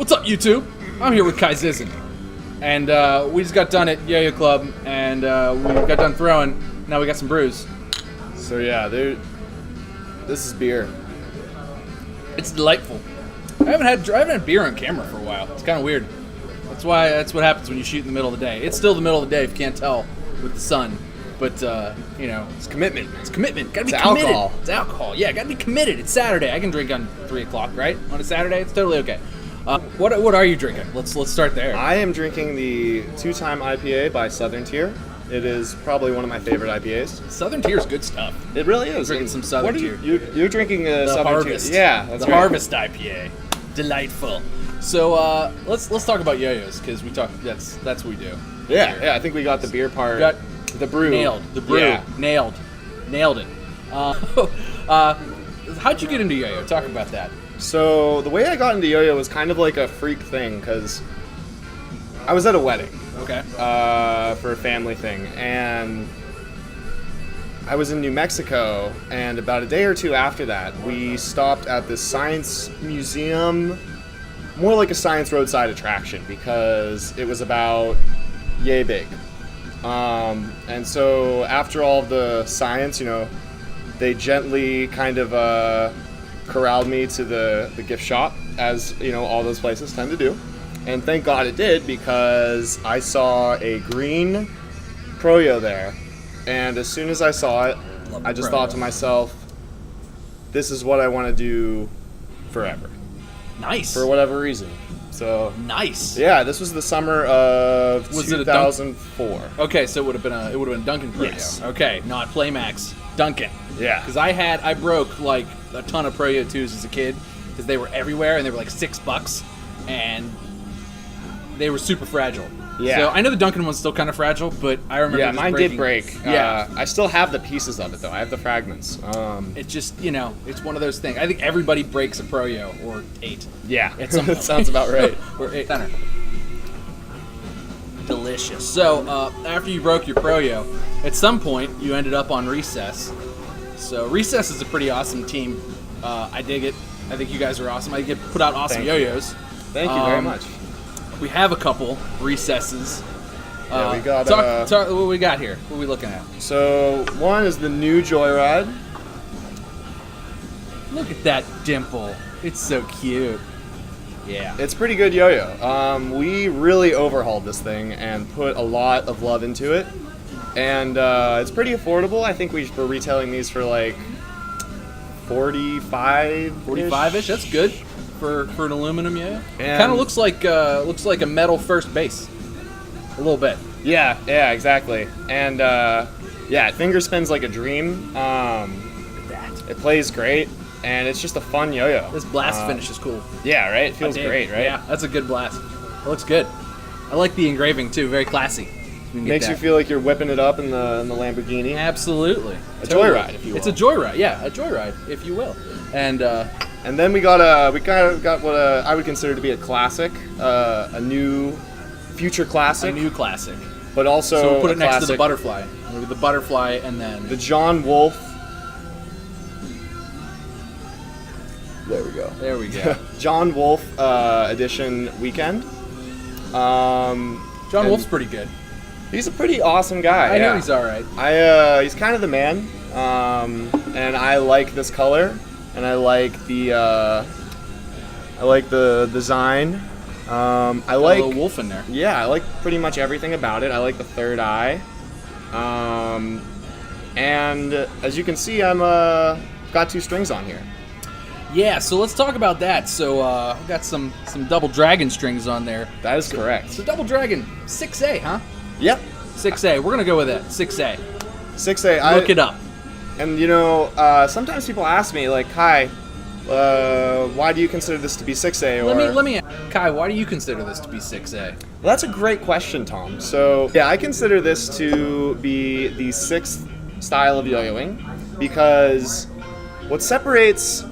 What's up, YouTube? I'm here with Ky Zizan, and we just got done at Yoyo Club, and we got done throwing. Now we got some brews. So yeah, this is beer. It's delightful. I haven't had beer on camera for a while. It's kind of weird. That's what happens when you shoot in the middle of the day. It's still the middle of the day if you can't tell with the sun. But you know, It's commitment. it's commitment. Gotta be It's committed. alcohol. It's alcohol. Yeah, gotta be committed. It's Saturday. I can drink on 3 o'clock, right? On a Saturday, it's totally okay. What are you drinking? Let's start there. I am drinking the 2-time IPA by Southern Tier. It is probably one of my favorite IPAs. Southern Tier's good stuff. It really is. Drinking some Southern What are Tier. You're drinking a The Southern Harvest. Tier. Yeah, that's the right. Harvest IPA. Delightful. So let's talk about yo-yos because we talk. That's what we do. Yeah. I think we got the beer part. Got the brew. Nailed the brew. Yeah. Nailed it. How'd you get into yo-yo? Talk about that. So the way I got into yo-yo was kind of like a freak thing because I was at a wedding. Okay. For a family thing, and I was in New Mexico, and about a day or two after that, we stopped at this science museum, more like a science roadside attraction, because it was about yay big. And so after all of the science, you know, they gently kind of corralled me to the gift shop, as you know all those places tend to do. And thank God it did, because I saw a green Pro-Yo there. And as soon as I saw it, I just thought to myself, this is what I want to do forever. Nice. For whatever reason. So, Nice. yeah, this was the summer of Was it a 2004. Okay, so it would have been Duncan Pro-Yo. Yes. Okay, not Playmax. Duncan. Yeah. Because I broke like a ton of Pro-Yo 2s as a kid because they were everywhere and they were like $6 and they were super fragile. Yeah. So I know the Duncan one's still kind of fragile, but I remember. Yeah, just mine breaking. did break. Yeah. I still have the pieces of it, though. I have the fragments. It's just, you know, it's one of those things. I think everybody breaks a Pro-Yo or 8. Yeah, At some point. that sounds about right. Or 8 center. Delicious. So after you broke your Pro-Yo, at some point you ended up on Recess. So Recess is a pretty awesome team. I dig it. I think you guys are awesome. I get put out awesome Thank you. yo-yos. Thank you very much. We have a couple Recesses. Yeah, we got, talk, what we got here? What are we looking at? So, one is the new Joyride. Look at that dimple. It's so cute. Yeah. It's pretty good yo-yo. We really overhauled this thing and put a lot of love into it. And it's pretty affordable. I think we're retailing these for like 45-ish. That's good for an aluminum, yeah. And- Kind of looks like a metal first base. A little bit. Yeah, exactly. And yeah, it finger spins like a dream. Look at that. It plays great, and it's just a fun yo-yo. This blast finish is cool. Yeah, right? It feels I dig. great, right? Yeah, that's a good blast. It looks good. I like the engraving too. Very classy. You can get Makes you that. feel like you're whipping it up in the Lamborghini. Absolutely. A joyride, if you will. It's a joyride, yeah, a joyride, if you will. And And then we kind of got what I would consider to be a classic, a new future classic, a new classic. but also So we'll put a it next to the classic, butterfly. Maybe the butterfly, and then the John Wolfe. There we go. there we go. John Wolfe edition weekend. John And Wolfe's pretty good. He's a pretty awesome guy. I know yeah. he's all right. He's kind of the man, and I like this color, and I like the design. I like a little wolf in there. Yeah, I like pretty much everything about it. I like the third eye, and as you can see, I'm got 2 strings on here. Yeah, so let's talk about that. So we got some double dragon strings on there. That is correct. So double dragon 6A, huh? Yep, 6A. We're gonna go with it. 6A. 6A. Look it up. And you know, sometimes people ask me like, "Hi, why do you consider this to be 6A?" Or Let me ask, Ky, why do you consider this to be 6A? Well, that's a great question, Tom. So, yeah, I consider this to be the 6th style of yo-yoing because what separates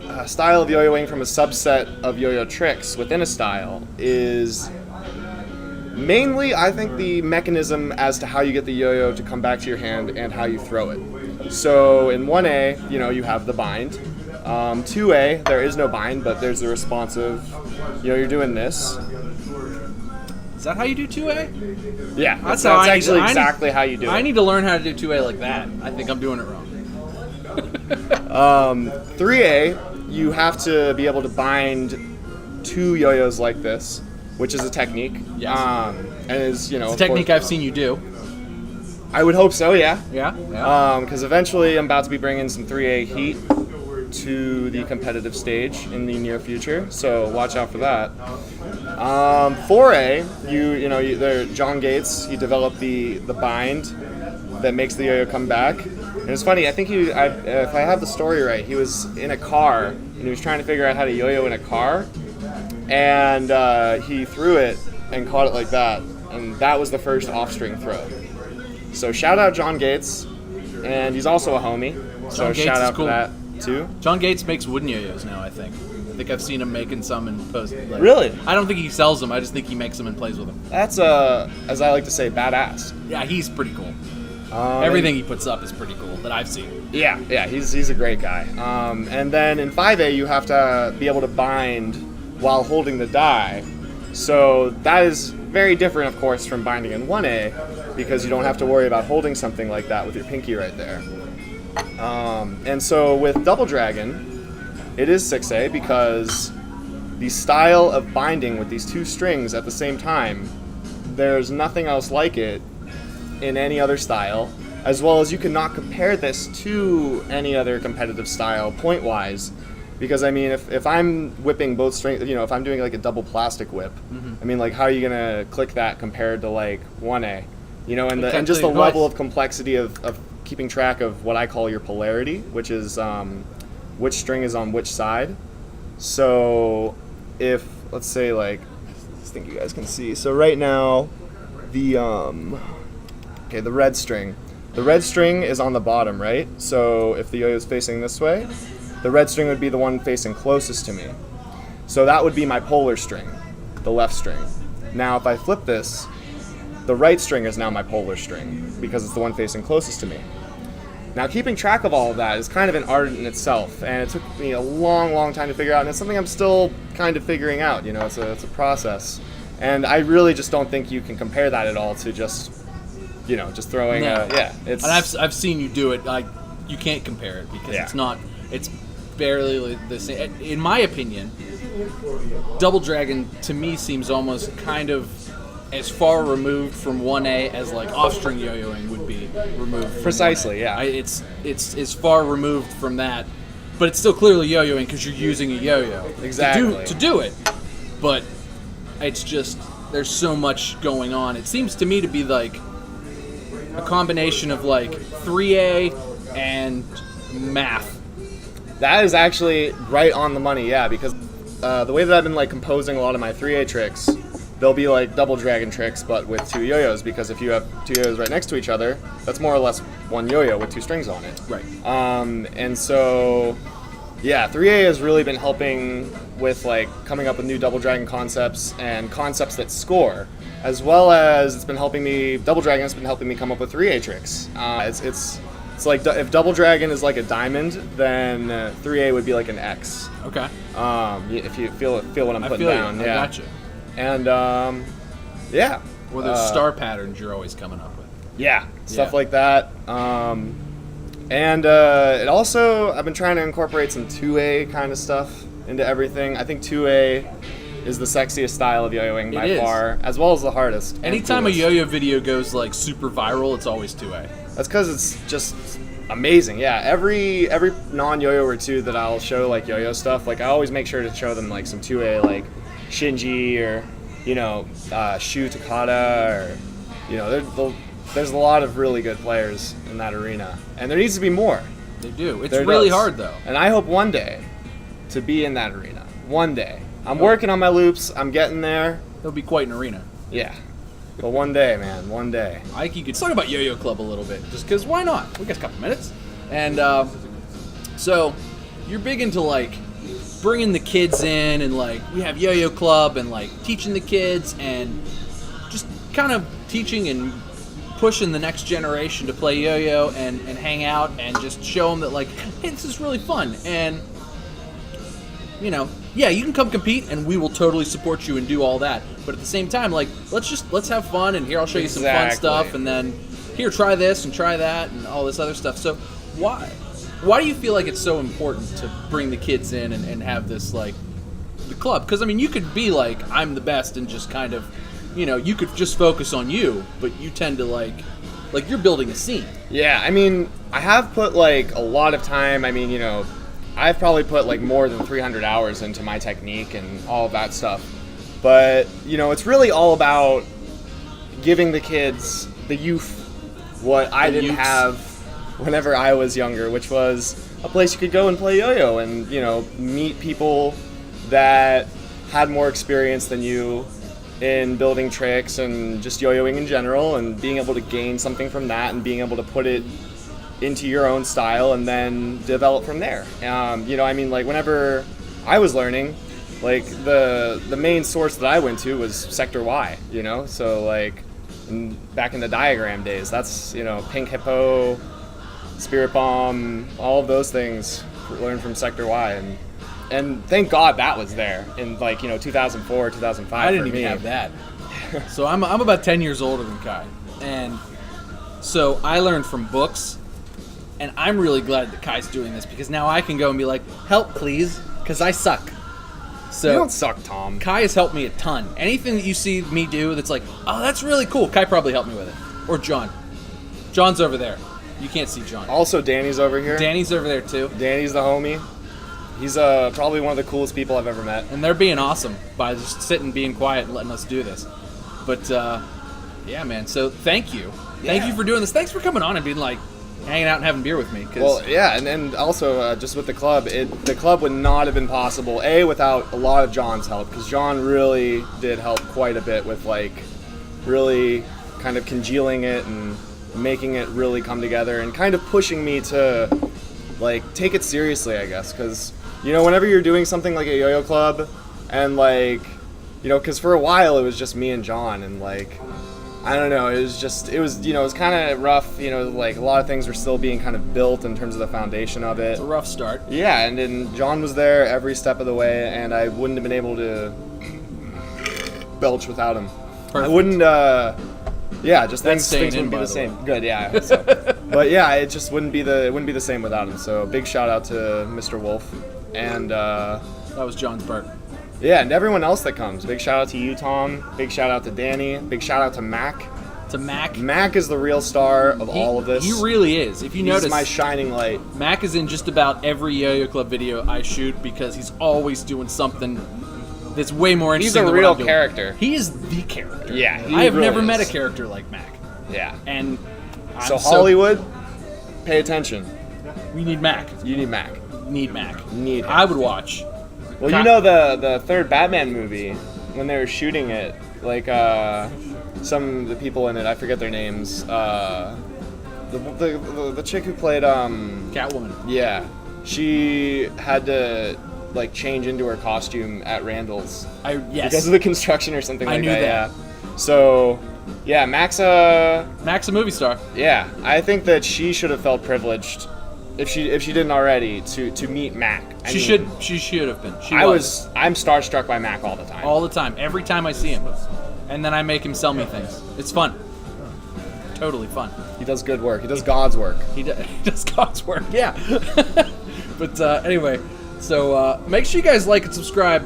a style of yo-yoing from a subset of yo-yo tricks within a style is mainly, I think, the mechanism as to how you get the yo-yo to come back to your hand and how you throw it. So in 1A, you know, you have the bind. 2A, there is no bind, but there's a responsive, you're doing this. Is that how you do 2A? Yeah, That's that's how I need- actually I need- exactly how you do it. I need to learn how to do 2A like that. I think I'm doing it wrong. 3A, you have to be able to bind two yo-yos like this, which is a technique. Yes. And is, It's a technique I've seen you do. I would hope so, yeah. Yeah? Because eventually I'm about to be bringing some 3A heat to the competitive stage in the near future, so watch out for that. 4A, John Gates, he developed the bind that makes the yo-yo come back. And it's funny, I think if I have the story right, he was in a car and he was trying to figure out how to yo-yo in a car, and he threw it and caught it like that, and that was the first off-string throw. So shout out John Gates, and he's also a homie, so John Gates shout is out cool. for that too. John Gates makes wooden yo-yos now, I think. I think I've seen him making some and posted. Really? I don't think he sells them. I just think he makes them and plays with them. That's as I like to say, badass. Yeah, he's pretty cool. Everything he puts up is pretty cool that I've seen. Yeah, he's a great guy. And then in 5A, you have to be able to bind while holding the die. So that is very different, of course, from binding in 1A, because you don't have to worry about holding something like that with your pinky right there. And so with Double Dragon, it is 6A because the style of binding with these two strings at the same time, there's nothing else like it in any other style, as well as you cannot compare this to any other competitive style point-wise, because I mean, if I'm whipping both strings, if I'm doing like a double plastic whip, I mean, like, how are you gonna click that compared to like 1A, and just the level of complexity of keeping track of what I call your polarity, which is which string is on which side. So if, let's say, like, I think you guys can see, so right now the the red string. The red string is on the bottom, right? So if the yo-yo is facing this way, the red string would be the one facing closest to me. So that would be my polar string, the left string. Now if I flip this, the right string is now my polar string because it's the one facing closest to me. Now keeping track of all of that is kind of an art in itself, and it took me a long, long time to figure out, and it's something I'm still kind of figuring out. It's a process. And I really just don't think you can compare that at all to just throwing. No. It's. And I've seen you do it. Like, you can't compare it because it's barely the same. In my opinion, Double Dragon to me seems almost kind of as far removed from 1A as like off-string yo-yoing would be removed from Precisely, 1A. yeah. It's as far removed from that, but it's still clearly yo-yoing because you're using a yo-yo Exactly. to do it. But it's just, there's so much going on. It seems to me to be like a combination of like 3A and math. That is actually right on the money, yeah, because the way that I've been like composing a lot of my 3A tricks, they'll be like Double Dragon tricks, but with two yo-yos, because if you have two yo-yos right next to each other, that's more or less one yo-yo with two strings on it. Right. And so, yeah, 3A has really been helping with like coming up with new Double Dragon concepts and concepts that score, as well as Double Dragon has been helping me come up with 3A tricks. It's like if Double Dragon is like a diamond, then 3A would be like an X. Okay. If you feel what I'm putting feel down, you. yeah. I gotcha. And yeah. Or those star patterns you're always coming up with. Yeah, stuff Yeah. like that. And it also, I've been trying to incorporate some 2A kind of stuff into everything. I think 2A is the sexiest style of yo-yoing by is. far, as well as the hardest. and Anytime a coolest. yo-yo video goes like super viral, it's always 2A. That's because it's just amazing. Yeah, every non-yo-yo or two that I'll show like yo-yo stuff, like I always make sure to show them like some 2A, like Shinji or Shu Takada, or there's a lot of really good players in that arena, and there needs to be more. They do. It's There really does. hard though. And I hope one day to be in that arena. One day. I'm working on my loops. I'm getting there. It'll be quite an arena. Yeah. But one day, man. One day. Ike, you could talk about Yoyo Club a little bit, just because why not? We got a couple minutes. And so you're big into like bringing the kids in, and like we have Yoyo Club and like teaching the kids and just kind of teaching and pushing the next generation to play yo-yo and hang out and just show them that like, hey, this is really fun. And you know, yeah, you can come compete and we will totally support you and do all that. But at the same time, like, let's have fun, and here I'll show you some fun stuff, and then here, try this and try that and all this other stuff. So why do you feel like it's so important to bring the kids in and have this, like, the club? Because, I mean, you could be like, I'm the best, and just kind of, you know, you could just focus on you, but you tend to, like you're building a scene. Yeah, I mean, I have put, like, a lot of time. I mean, you know, I've probably put, like, more than 300 hours into my technique and all of that stuff. But, you know, it's really all about giving the kids, the youth, what I didn't have whenever I was younger, which was a place you could go and play yo-yo and, you know, meet people that had more experience than you in building tricks and just yo-yoing in general, and being able to gain something from that and being able to put it into your own style and then develop from there. You know, I mean, like, whenever I was learning, like, the main source that I went to was Sector Y, you know? So, like, back in the diagram days, that's, you know, Pink Hippo, Spirit Bomb, all of those things learned from Sector Y. And thank God that was there in, like, you know, 2004, 2005. I didn't even have that. So I'm about 10 years older than Ky. And so I learned from books, and I'm really glad that Ky's doing this, because now I can go and be like, help, please, because I suck. So you don't suck, Tom. Ky has helped me a ton. Anything that you see me do that's like, oh, that's really cool, Ky probably helped me with it. Or John. John's over there. You can't see John. Also, Danny's over here. Danny's over there, too. Danny's the homie. He's probably one of the coolest people I've ever met. And they're being awesome by just sitting, being quiet, and letting us do this. But, yeah, man. So thank you. Yeah. Thank you for doing this. Thanks for coming on and being, like, hanging out and having beer with me. Well, yeah, and also just with the club, the club would not have been possible, without a lot of John's help, because John really did help quite a bit with, like, really kind of congealing it and making it really come together and kind of pushing me to, like, take it seriously, I guess, because, you know, whenever you're doing something like a yo-yo club, and, like, you know, because for a while it was just me and John, and, like, I don't know, it was kind of rough, you know, like, a lot of things were still being kind of built in terms of the foundation of it. It's a rough start. Yeah, and then John was there every step of the way, and I wouldn't have been able to belch without him. Perfect. I wouldn't, just That's things staying in, wouldn't be by the the same. way. Good, yeah, I hope so. But yeah, it just wouldn't be the same without him. So big shout out to Mr. Wolf, and That was John's part. yeah, and everyone else that comes. Big shout out to you, Tom. Big shout out to Danny. Big shout out to Mac. To Mac. Mac is the real star of all of this. He really is. If you He's notice, my shining light. Mac is in just about every Yo-Yo Club video I shoot, because he's always doing something that's way more He's interesting a than real what I'm doing. character. He is the character. Yeah, he I have really never met a is. character like Mac. Yeah. And So Hollywood, pay attention. we need Mac. You need Mac. Need Mac. Need him. I would watch. Well, you know the third Batman movie, when they were shooting it, like some of the people in it, I forget their names. The chick who played Catwoman. yeah, she had to, like, change into her costume at Randall's Yes. because of the construction or something like knew that. that. Yeah. So yeah, Mac's Mac's a movie star. yeah, I think that she should have felt privileged if she didn't already to meet Mac. She should have been. I'm starstruck by Mac all the time. all the time. Every time I see him. And then I make him sell me things. It's fun. Totally fun. He does good work. He does God's work. He does God's work. Yeah. But anyway, so make sure you guys like and subscribe.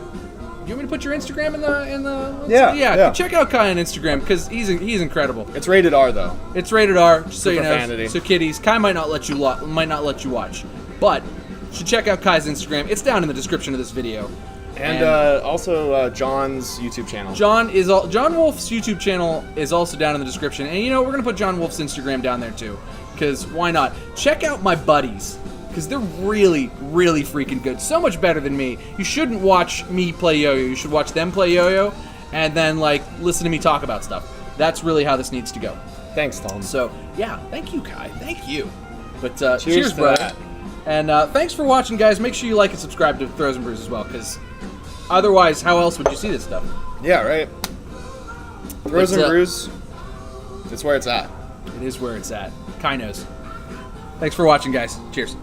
You want me to put your Instagram in the? Yeah. Check out Ky on Instagram, because he's incredible. It's rated R though. It's rated R, just so For you know. profanity. So kiddies, Ky might not let you watch, but you should check out Ky's Instagram. It's down in the description of this video. And also John's YouTube channel. John Wolf's YouTube channel is also down in the description, and you know we're gonna put John Wolf's Instagram down there too, because why not? Check out my buddies, because they're really, really freaking good. So much better than me. You shouldn't watch me play yo-yo. You should watch them play yo-yo, and then, like, listen to me talk about stuff. That's really how this needs to go. Thanks, Tom. So yeah, thank you, Ky. Thank you. But Cheers cheers, brother. that. And thanks for watching, guys. Make sure you like and subscribe to Throws and Brews as well, because otherwise, how else would you see this stuff? Yeah, right. Throws and What's Brews. It's where it's at. It is where it's at. Ky knows. Thanks for watching, guys. Cheers.